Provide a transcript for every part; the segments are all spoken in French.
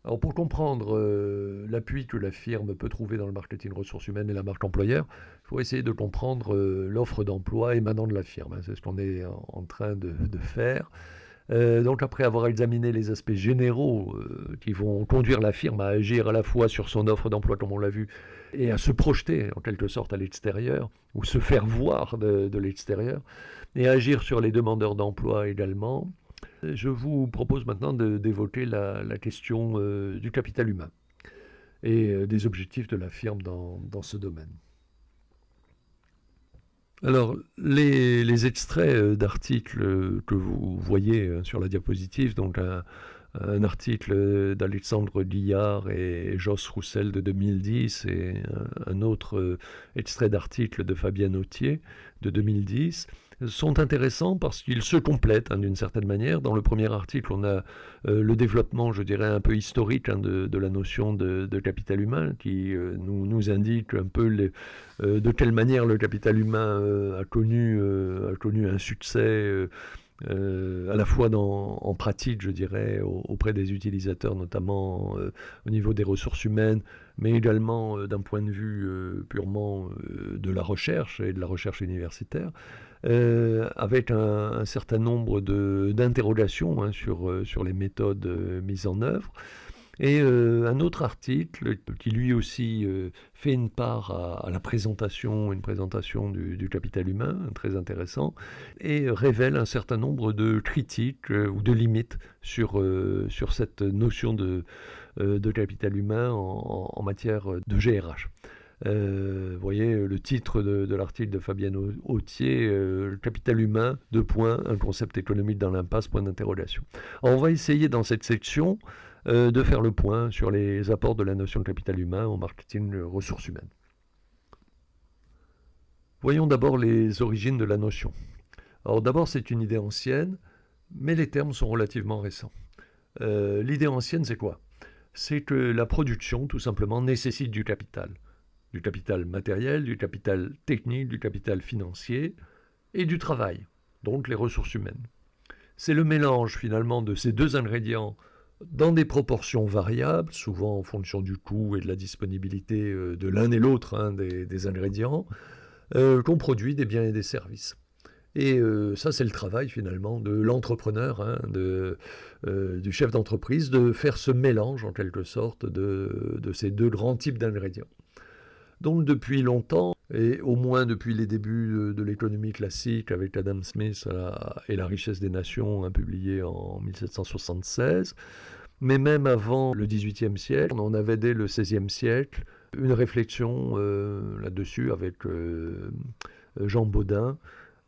Alors pour comprendre l'appui que la firme peut trouver dans le marketing ressources humaines et la marque employeur, il faut essayer de comprendre l'offre d'emploi émanant de la firme, hein. C'est ce qu'on est en train de faire. Donc après avoir examiné les aspects généraux qui vont conduire la firme à agir à la fois sur son offre d'emploi comme on l'a vu et à se projeter en quelque sorte à l'extérieur ou se faire voir de l'extérieur et à agir sur les demandeurs d'emploi également, je vous propose maintenant d'évoquer la question du capital humain et des objectifs de la firme dans ce domaine. Alors, les extraits d'articles que vous voyez sur la diapositive, donc un article d'Alexandre Guillard et Joss Roussel de 2010 et un autre extrait d'article de Fabienne Autier de 2010 sont intéressants parce qu'ils se complètent d'une certaine manière. Dans le premier article, on a le développement, je dirais, un peu historique de la notion de capital humain qui nous indique un peu de quelle manière le capital humain a connu un succès à la fois en pratique, je dirais, auprès des utilisateurs, notamment au niveau des ressources humaines, mais également d'un point de vue purement de la recherche et de la recherche universitaire, avec un certain nombre d'interrogations sur les méthodes mises en œuvre. Et un autre article qui lui aussi fait une part à la présentation, une présentation du capital humain, très intéressant, et révèle un certain nombre de critiques ou de limites sur cette notion de capital humain en matière de GRH. Vous voyez le titre de l'article de Fabienne Autier, le capital humain, deux points, un concept économique dans l'impasse, point d'interrogation. On va essayer dans cette section de faire le point sur les apports de la notion de capital humain au marketing ressources humaines. Voyons d'abord les origines de la notion. Alors d'abord, c'est une idée ancienne, mais les termes sont relativement récents. L'idée ancienne, c'est quoi? C'est que la production, tout simplement, nécessite du capital matériel, du capital technique, du capital financier et du travail, donc les ressources humaines. C'est le mélange finalement de ces deux ingrédients dans des proportions variables, souvent en fonction du coût et de la disponibilité de l'un et l'autre des ingrédients, qu'on produit des biens et des services. Et ça, c'est le travail finalement de l'entrepreneur, du chef d'entreprise, de faire ce mélange en quelque sorte de ces deux grands types d'ingrédients. Donc depuis longtemps, et au moins depuis les débuts de l'économie classique avec Adam Smith et La richesse des nations, publié en 1776, mais même avant le XVIIIe siècle, on avait dès le XVIe siècle une réflexion là-dessus avec Jean Baudin.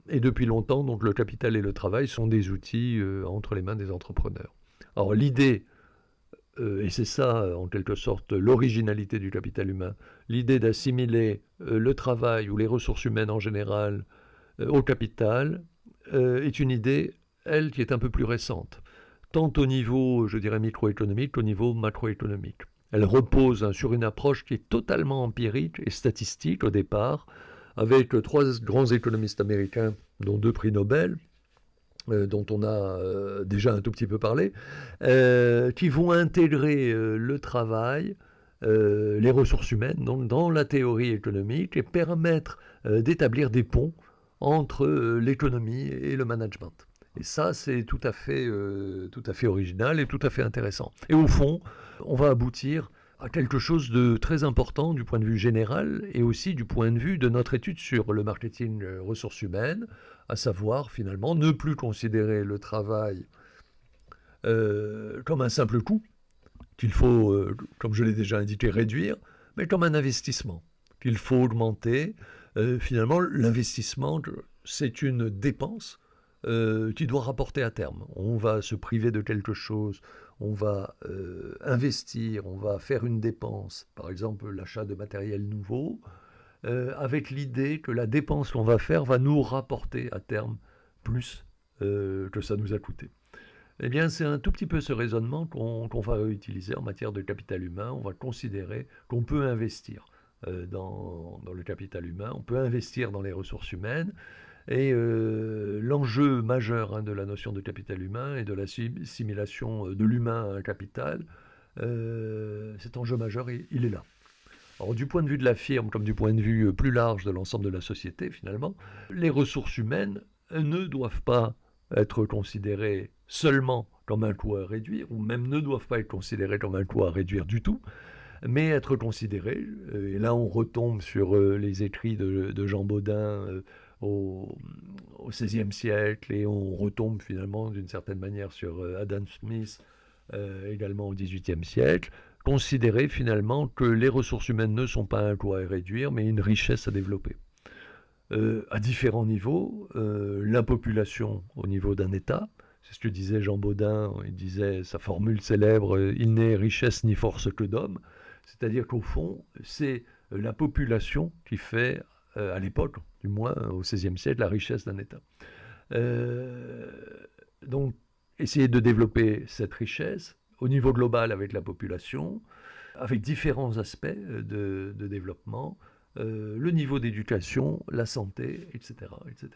Et depuis longtemps, donc, le capital et le travail sont des outils entre les mains des entrepreneurs. Alors l'idée, et c'est ça en quelque sorte l'originalité du capital humain, l'idée d'assimiler le travail ou les ressources humaines en général au capital est une idée, elle, qui est un peu plus récente, tant au niveau, je dirais, microéconomique qu'au niveau macroéconomique. Elle repose sur une approche qui est totalement empirique et statistique au départ, avec trois grands économistes américains, dont deux prix Nobel, dont on a déjà un tout petit peu parlé, qui vont intégrer le travail, les ressources humaines, donc dans la théorie économique, et permettre d'établir des ponts entre l'économie et le management. Et ça, c'est tout à fait original et tout à fait intéressant. Et au fond, on va aboutir à quelque chose de très important du point de vue général et aussi du point de vue de notre étude sur le marketing ressources humaines, à savoir finalement ne plus considérer le travail comme un simple coût, qu'il faut, comme je l'ai déjà indiqué, réduire, mais comme un investissement, qu'il faut augmenter. Finalement, l'investissement, c'est une dépense qui doit rapporter à terme. On va se priver de quelque chose, on va investir, on va faire une dépense, par exemple l'achat de matériel nouveau, avec l'idée que la dépense qu'on va faire va nous rapporter à terme plus que ça nous a coûté. Eh bien, c'est un tout petit peu ce raisonnement qu'on va utiliser en matière de capital humain. On va considérer qu'on peut investir dans le capital humain, on peut investir dans les ressources humaines. Et l'enjeu majeur de la notion de capital humain et de l'assimilation de l'humain à un capital, cet enjeu majeur, il est là. Alors, du point de vue de la firme, comme du point de vue plus large de l'ensemble de la société, finalement, les ressources humaines ne doivent pas être considérées seulement comme un coût à réduire, ou même ne doivent pas être considérées comme un coût à réduire du tout, mais être considérées, et là on retombe sur les écrits de Jean Bodin au, au XVIe siècle, et on retombe finalement d'une certaine manière sur Adam Smith également au XVIIIe siècle, considérer finalement que les ressources humaines ne sont pas un coût à réduire, mais une richesse à développer. À différents niveaux, la population au niveau d'un État, c'est ce que disait Jean Bodin, il disait sa formule célèbre, il n'est richesse ni force que d'homme, c'est-à-dire qu'au fond, c'est la population qui fait, à l'époque, du moins au XVIe siècle, la richesse d'un État. Euh, donc, essayer de développer cette richesse au niveau global avec la population, avec différents aspects de développement, le niveau d'éducation, la santé, etc., etc.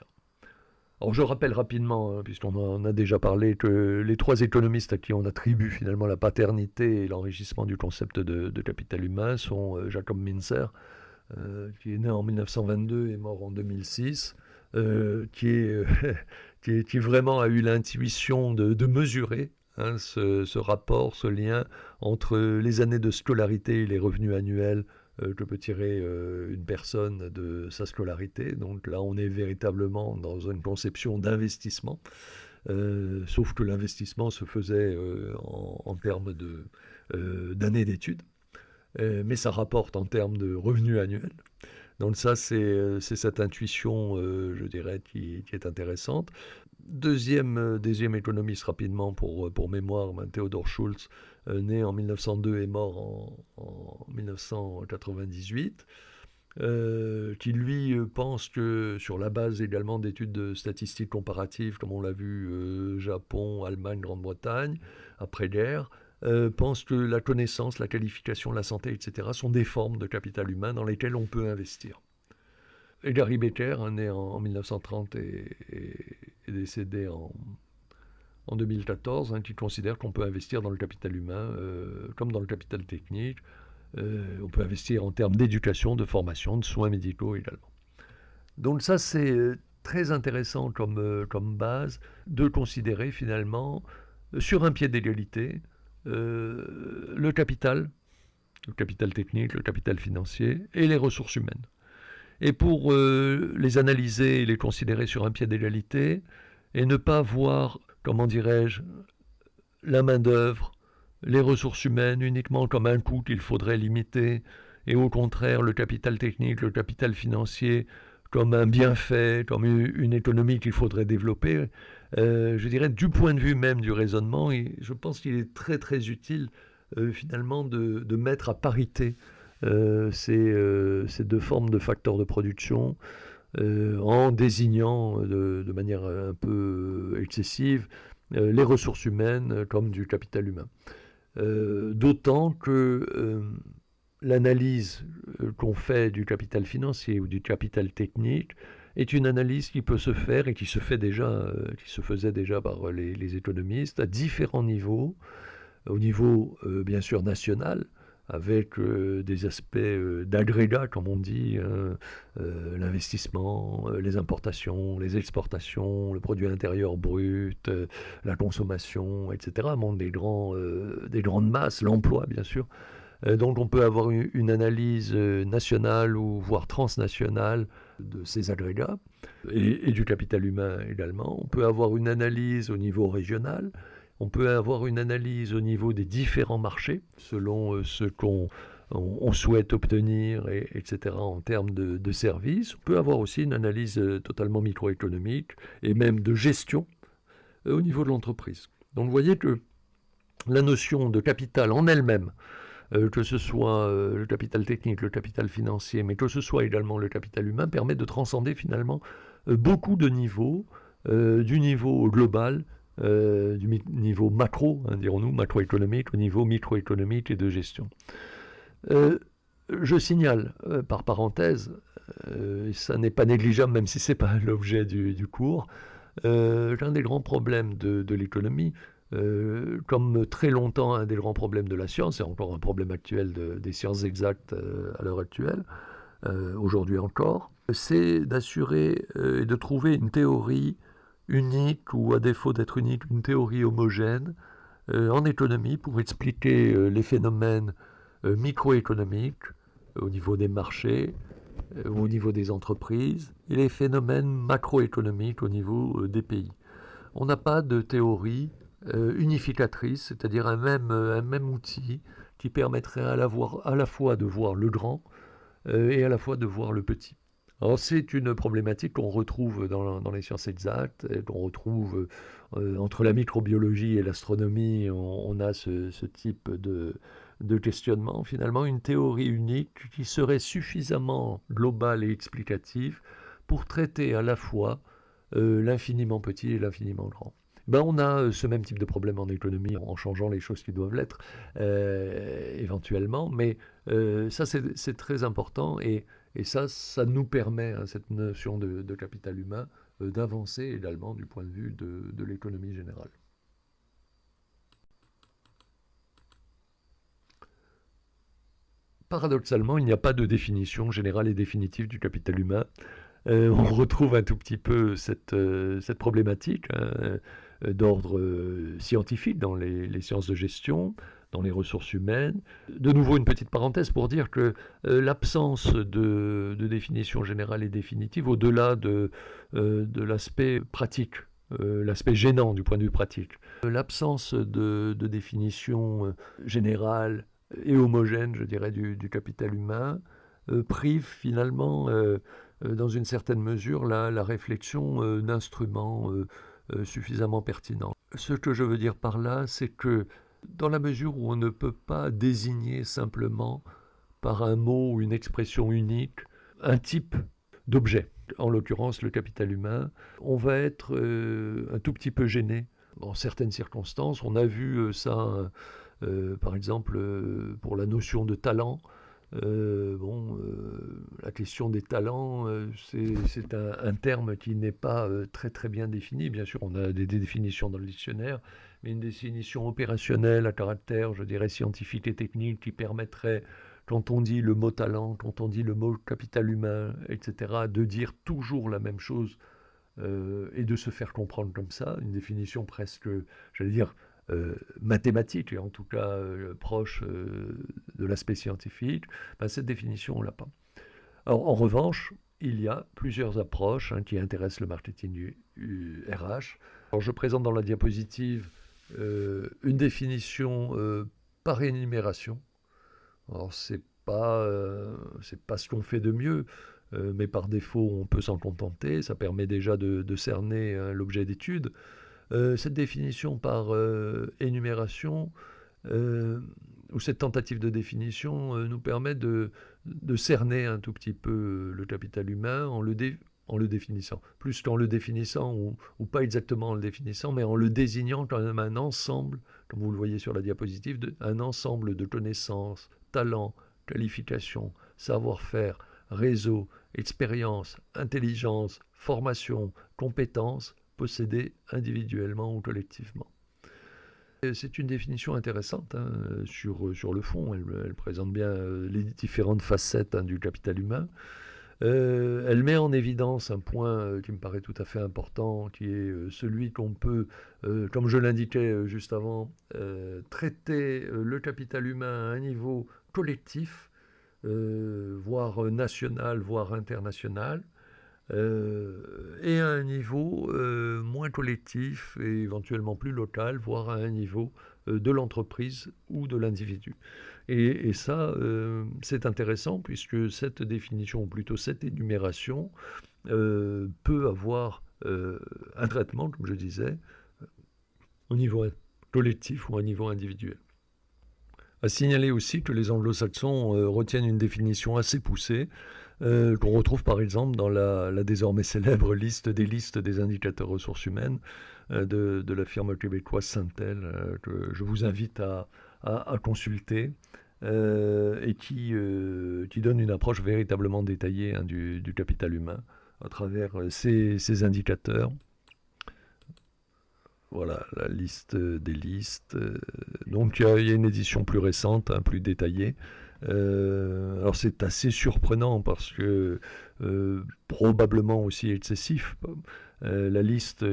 Alors je rappelle rapidement, hein, puisqu'on en a déjà parlé, que les trois économistes à qui on attribue finalement la paternité et l'enrichissement du concept de capital humain sont Jacob Mincer, qui est né en 1922 et mort en 2006, qui vraiment a eu l'intuition de mesurer hein, ce rapport, ce lien entre les années de scolarité et les revenus annuels que peut tirer une personne de sa scolarité. Donc là, on est véritablement dans une conception d'investissement, sauf que l'investissement se faisait en termes d'années d'études, mais ça rapporte en termes de revenus annuels. Donc ça, c'est cette intuition, je dirais, qui est intéressante. Deuxième économiste rapidement pour mémoire, Theodor Schultz, né en 1902 et mort en 1998, qui lui pense que sur la base également d'études de statistiques comparatives, comme on l'a vu Japon, Allemagne, Grande-Bretagne, après-guerre, pense que la connaissance, la qualification, la santé, etc. sont des formes de capital humain dans lesquelles on peut investir. Et Gary Becker, né en 1930 et décédé en 2014, qui considère qu'on peut investir dans le capital humain comme dans le capital technique. On peut investir en termes d'éducation, de formation, de soins médicaux également. Donc ça, c'est très intéressant comme base de considérer finalement sur un pied d'égalité le capital technique, le capital financier et les ressources humaines. Et pour les analyser et les considérer sur un pied d'égalité, et ne pas voir, comment dirais-je, la main-d'œuvre, les ressources humaines uniquement comme un coût qu'il faudrait limiter, et au contraire le capital technique, le capital financier comme un bienfait, comme une économie qu'il faudrait développer, je dirais du point de vue même du raisonnement, et je pense qu'il est très très utile finalement de mettre à parité ces deux formes de facteurs de production en désignant de manière un peu excessive les ressources humaines comme du capital humain. D'autant que l'analyse qu'on fait du capital financier ou du capital technique est une analyse qui peut se faire et qui se fait déjà, qui se faisait déjà par les économistes à différents niveaux, au niveau bien sûr national, avec des aspects d'agrégat, comme on dit, l'investissement, les importations, les exportations, le produit intérieur brut, la consommation, etc. Bon, des grandes masses, l'emploi, bien sûr. Donc on peut avoir une analyse nationale ou voire transnationale de ces agrégats et du capital humain également. On peut avoir une analyse au niveau régional. On peut avoir une analyse au niveau des différents marchés, selon ce qu'on souhaite obtenir, etc., en termes de services. On peut avoir aussi une analyse totalement microéconomique et même de gestion au niveau de l'entreprise. Donc vous voyez que la notion de capital en elle-même, que ce soit le capital technique, le capital financier, mais que ce soit également le capital humain, permet de transcender finalement beaucoup de niveaux, du niveau global, du niveau macro, hein, dirons-nous, macroéconomique, au niveau microéconomique et de gestion. Je signale, par parenthèse, ça n'est pas négligeable, même si ce n'est pas l'objet du cours, l'un des grands problèmes de l'économie, comme très longtemps un des grands problèmes de la science, et encore un problème actuel des sciences exactes à l'heure actuelle, aujourd'hui encore, c'est d'assurer et de trouver une théorie unique, ou à défaut d'être unique, une théorie homogène en économie pour expliquer les phénomènes microéconomiques au niveau des marchés, au niveau des entreprises, et les phénomènes macroéconomiques au niveau des pays. On n'a pas de théorie unificatrice, c'est-à-dire un même outil qui permettrait à la fois de voir le grand et à la fois de voir le petit. Alors c'est une problématique qu'on retrouve dans les sciences exactes, qu'on retrouve entre la microbiologie et l'astronomie, on a ce type de questionnement. Finalement, une théorie unique qui serait suffisamment globale et explicative pour traiter à la fois l'infiniment petit et l'infiniment grand. Ben, on a ce même type de problème en économie en changeant les choses qui doivent l'être éventuellement, mais ça c'est très important et ça nous permet, hein, cette notion de capital humain, d'avancer également du point de vue de l'économie générale. Paradoxalement, il n'y a pas de définition générale et définitive du capital humain. On retrouve un tout petit peu cette problématique, hein, d'ordre scientifique dans les sciences de gestion, dans les ressources humaines. De nouveau, une petite parenthèse pour dire que l'absence de définition générale et définitive, au-delà de l'aspect pratique, l'aspect gênant du point de vue pratique, l'absence de définition générale et homogène, je dirais, du capital humain, prive finalement dans une certaine mesure la réflexion d'instruments suffisamment pertinents. Ce que je veux dire par là, c'est que dans la mesure où on ne peut pas désigner simplement par un mot ou une expression unique un type d'objet, en l'occurrence le capital humain, on va être un tout petit peu gêné dans certaines circonstances. On a vu ça, par exemple, pour la notion de talent. La question des talents, c'est un terme qui n'est pas très très bien défini. Bien sûr, on a des définitions dans le dictionnaire, mais une définition opérationnelle à caractère, je dirais, scientifique et technique qui permettrait, quand on dit le mot talent, quand on dit le mot capital humain, etc., de dire toujours la même chose et de se faire comprendre comme ça, une définition presque, j'allais dire, mathématique, et en tout cas proche de l'aspect scientifique, ben, cette définition, on ne l'a pas. Alors, en revanche, il y a plusieurs approches, hein, qui intéressent le marketing du RH. Alors, je présente dans la diapositive une définition par énumération. Alors, c'est pas ce qu'on fait de mieux, mais par défaut, on peut s'en contenter. Ça permet déjà de cerner l'objet d'étude. Cette définition par énumération, ou cette tentative de définition, nous permet de cerner un tout petit peu le capital humain en le définissant. Plus qu'en le définissant, ou pas exactement en le définissant, mais en le désignant quand même un ensemble, comme vous le voyez sur la diapositive, un ensemble de connaissances, talents, qualifications, savoir-faire, réseau, expérience, intelligence, formation, compétences, possédés individuellement ou collectivement. C'est une définition intéressante, hein, sur le fond. Elle présente bien les différentes facettes, hein, du capital humain. Elle met en évidence un point qui me paraît tout à fait important, qui est celui qu'on peut, comme je l'indiquais juste avant, traiter le capital humain à un niveau collectif, voire national, voire international, et à un niveau moins collectif et éventuellement plus local, voire à un niveau de l'entreprise ou de l'individu. Et ça, c'est intéressant puisque cette définition, ou plutôt cette énumération, peut avoir un traitement, comme je disais, au niveau collectif ou au niveau individuel. À signaler aussi que les anglo-saxons retiennent une définition assez poussée, qu'on retrouve par exemple dans la désormais célèbre liste des indicateurs ressources humaines de la firme québécoise Syntel, que je vous invite à consulter, et qui donne une approche véritablement détaillée, hein, du capital humain à travers ces indicateurs. voilà, la liste des listes. Donc il y a une édition plus récente, hein, plus détaillée. Alors c'est assez surprenant parce que probablement aussi excessif. La liste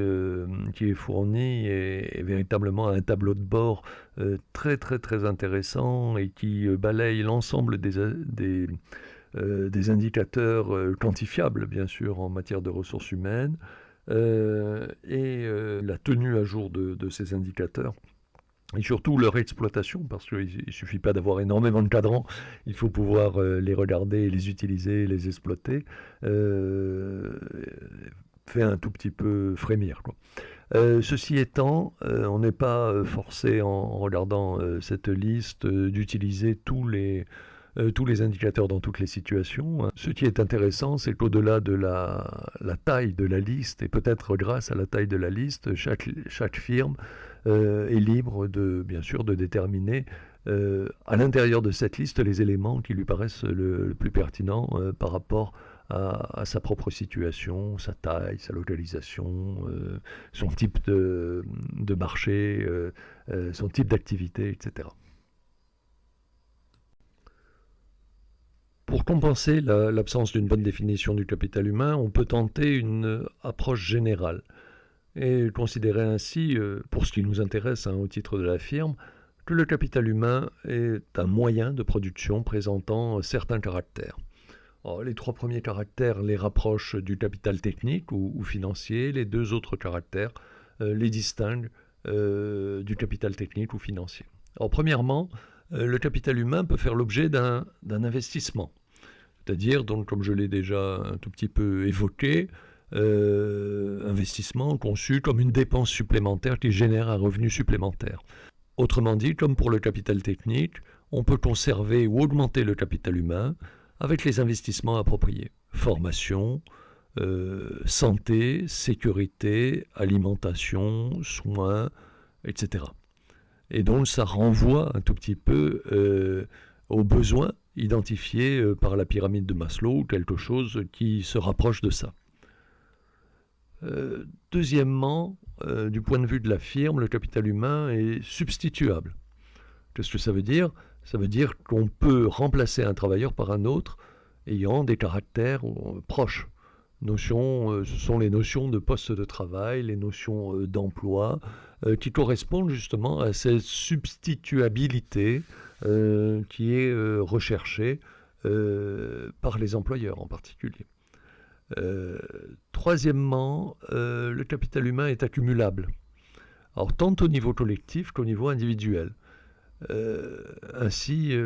qui est fournie est véritablement un tableau de bord très très très intéressant et qui balaye l'ensemble des indicateurs quantifiables, bien sûr, en matière de ressources humaines, la tenue à jour de ces indicateurs. Et surtout leur exploitation, parce qu'il ne suffit pas d'avoir énormément de cadrans, il faut pouvoir les regarder, les utiliser, les exploiter, fait un tout petit peu frémir, quoi. Ceci étant, on n'est pas forcé en regardant cette liste d'utiliser tous les indicateurs dans toutes les situations, hein. Ce qui est intéressant, c'est qu'au-delà de la taille de la liste, et peut-être grâce à la taille de la liste, chaque firme est libre bien sûr, de déterminer à l'intérieur de cette liste les éléments qui lui paraissent le plus pertinents par rapport à sa propre situation, sa taille, sa localisation, son type de marché, son type d'activité, etc. Pour compenser l'absence d'une bonne définition du capital humain, on peut tenter une approche générale et considérer ainsi, pour ce qui nous intéresse, hein, au titre de la firme, que le capital humain est un moyen de production présentant certains caractères. Alors, les 3 premiers caractères les rapprochent du capital technique ou financier, les 2 autres caractères les distinguent du capital technique ou financier. Alors, premièrement, le capital humain peut faire l'objet d'un investissement, c'est-à-dire, donc, comme je l'ai déjà un tout petit peu évoqué, investissement conçu comme une dépense supplémentaire qui génère un revenu supplémentaire. Autrement dit, comme pour le capital technique, on peut conserver ou augmenter le capital humain avec les investissements appropriés. Formation, santé, sécurité, alimentation, soins, etc. Et donc ça renvoie un tout petit peu aux besoins identifiés par la pyramide de Maslow, quelque chose qui se rapproche de ça. Deuxièmement, du point de vue de la firme, le capital humain est substituable. Qu'est-ce que ça veut dire? Ça veut dire qu'on peut remplacer un travailleur par un autre ayant des caractères proches. Ce sont les notions de poste de travail, les notions d'emploi, qui correspondent justement à cette substituabilité qui est recherchée par les employeurs en particulier. Troisièmement, le capital humain est accumulable. Alors, tant au niveau collectif qu'au niveau individuel. Ainsi,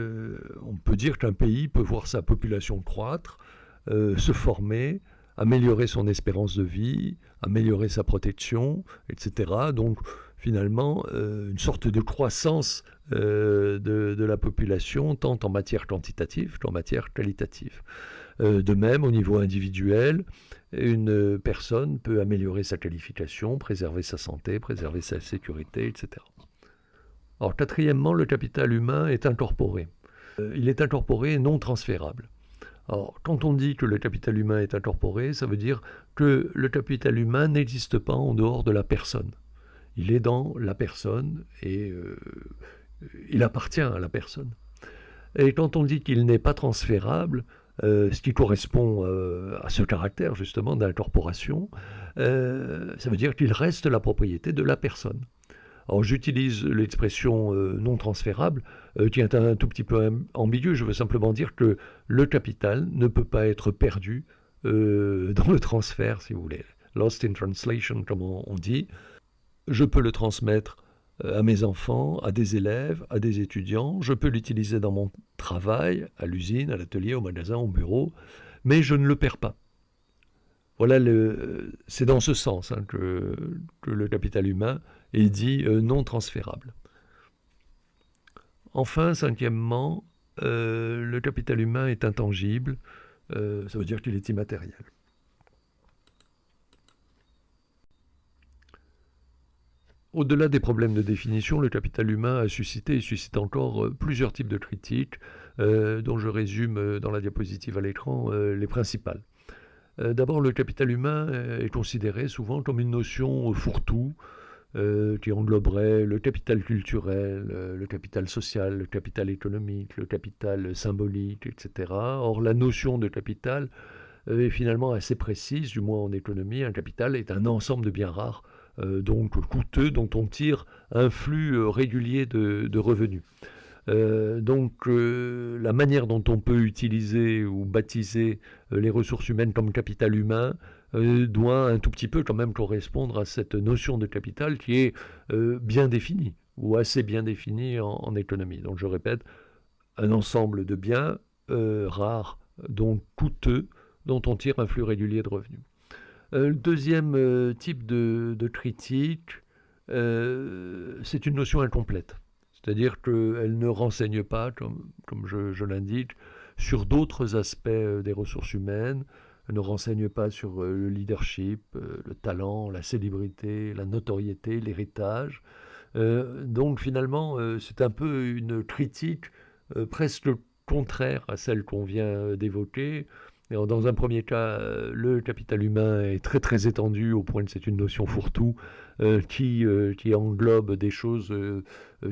on peut dire qu'un pays peut voir sa population croître, se former, améliorer son espérance de vie, améliorer sa protection, etc. Donc, finalement, une sorte de croissance de la population, tant en matière quantitative qu'en matière qualitative. De même, au niveau individuel, une personne peut améliorer sa qualification, préserver sa santé, préserver sa sécurité, etc. Alors, quatrièmement, le capital humain est incorporé. Il est incorporé et non transférable. Alors, quand on dit que le capital humain est incorporé, ça veut dire que le capital humain n'existe pas en dehors de la personne. Il est dans la personne et il appartient à la personne. Et quand on dit qu'il n'est pas transférable, ce qui correspond à ce caractère justement d'incorporation, ça veut dire qu'il reste la propriété de la personne. Alors j'utilise l'expression non transférable, qui est un tout petit peu ambiguë. Je veux simplement dire que le capital ne peut pas être perdu dans le transfert, si vous voulez. Lost in translation, comme on dit. Je peux le transmettre à mes enfants, à des élèves, à des étudiants. Je peux l'utiliser dans mon travail, à l'usine, à l'atelier, au magasin, au bureau, mais je ne le perds pas. Voilà, c'est dans ce sens hein, que le capital humain est dit non transférable. Enfin, cinquièmement, le capital humain est intangible, ça veut dire qu'il est immatériel. Au-delà des problèmes de définition, le capital humain a suscité et suscite encore plusieurs types de critiques, dont je résume dans la diapositive à l'écran les principales. D'abord, le capital humain est considéré souvent comme une notion fourre-tout, qui engloberait le capital culturel, le capital social, le capital économique, le capital symbolique, etc. Or, la notion de capital est finalement assez précise, du moins en économie. Un capital est un ensemble de biens rares, donc coûteux, dont on tire un flux régulier de revenus. La manière dont on peut utiliser ou baptiser les ressources humaines comme capital humain doit un tout petit peu quand même correspondre à cette notion de capital qui est bien définie ou assez bien définie en économie. Donc je répète, un ensemble de biens rares, donc coûteux, dont on tire un flux régulier de revenus. Le deuxième type de critique, c'est une notion incomplète. C'est-à-dire qu'elle ne renseigne pas, comme je l'indique, sur d'autres aspects des ressources humaines. Elle ne renseigne pas sur le leadership, le talent, la célébrité, la notoriété, l'héritage. Donc finalement, c'est un peu une critique presque contraire à celle qu'on vient d'évoquer. Dans un premier cas, le capital humain est très très étendu au point que c'est une notion fourre-tout qui englobe des choses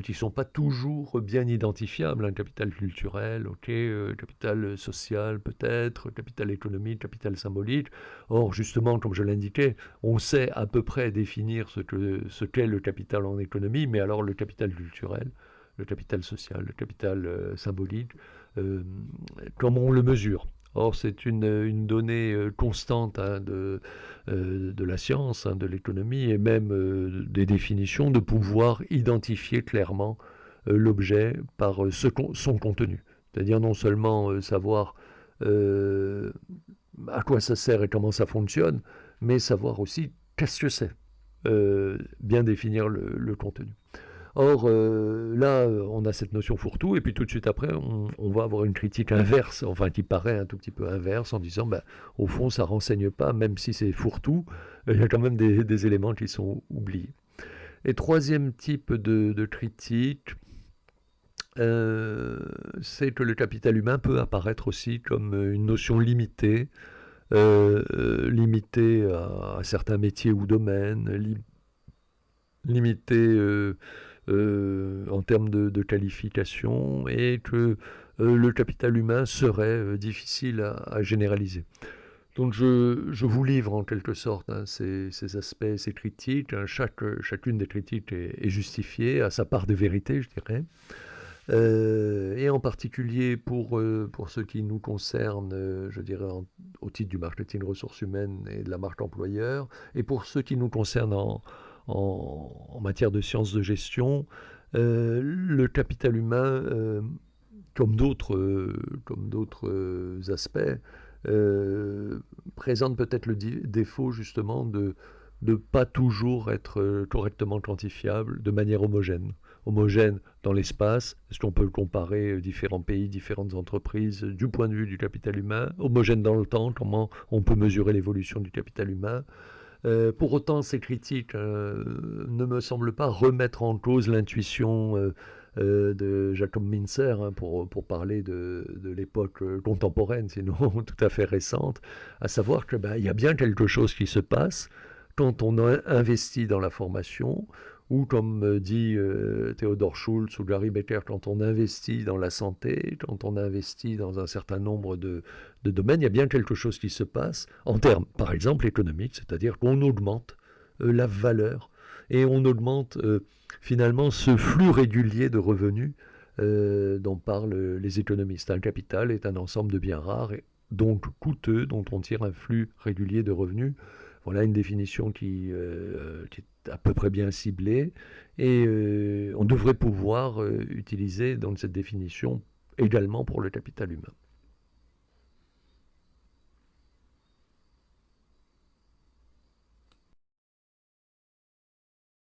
qui ne sont pas toujours bien identifiables. Un capital culturel, ok, capital social peut-être, capital économique, capital symbolique. Or, justement, comme je l'indiquais, on sait à peu près définir ce qu'est le capital en économie, mais alors le capital culturel, le capital social, le capital symbolique, comment on le mesure? Or, c'est une donnée constante de la science, de l'économie et même des définitions, de pouvoir identifier clairement l'objet par son contenu. C'est-à-dire non seulement savoir à quoi ça sert et comment ça fonctionne, mais savoir aussi qu'est-ce que c'est. Bien définir le contenu. Or, là, on a cette notion fourre-tout, et puis tout de suite après, on va avoir une critique inverse, enfin qui paraît un tout petit peu inverse, en disant, bah, au fond, ça ne renseigne pas, même si c'est fourre-tout, il y a quand même des éléments qui sont oubliés. Et troisième type de critique, c'est que le capital humain peut apparaître aussi comme une notion limitée, limitée à certains métiers ou domaines, limitée en termes de qualification, et que le capital humain serait difficile à généraliser. Donc je vous livre en quelque sorte ces aspects, ces critiques. Chacune des critiques est justifiée, à sa part de vérité, je dirais. Et en particulier pour ce qui nous concerne, je dirais au titre du marketing ressources humaines et de la marque employeur, et pour ce qui nous concerne en matière de sciences de gestion, le capital humain, comme d'autres aspects, présente peut-être le défaut justement de ne pas toujours être correctement quantifiable de manière homogène. Homogène dans l'espace, est-ce qu'on peut comparer différents pays, différentes entreprises du point de vue du capital humain? Homogène dans le temps, comment on peut mesurer l'évolution du capital humain? Pour autant, ces critiques ne me semblent pas remettre en cause l'intuition de Jacob Mincer, pour parler de l'époque contemporaine, sinon tout à fait récente, à savoir que y a bien quelque chose qui se passe quand on a investi dans la formation, ou comme dit Theodor Schultz ou Gary Becker, quand on investit dans la santé, quand on investit dans un certain nombre de domaines, il y a bien quelque chose qui se passe en termes, par exemple, économiques, c'est-à-dire qu'on augmente la valeur et on augmente finalement ce flux régulier de revenus dont parlent les économistes. Un capital est un ensemble de biens rares, et donc coûteux, dont on tire un flux régulier de revenus. Voilà une définition qui est à peu près bien ciblée, et on devrait pouvoir utiliser donc cette définition également pour le capital humain.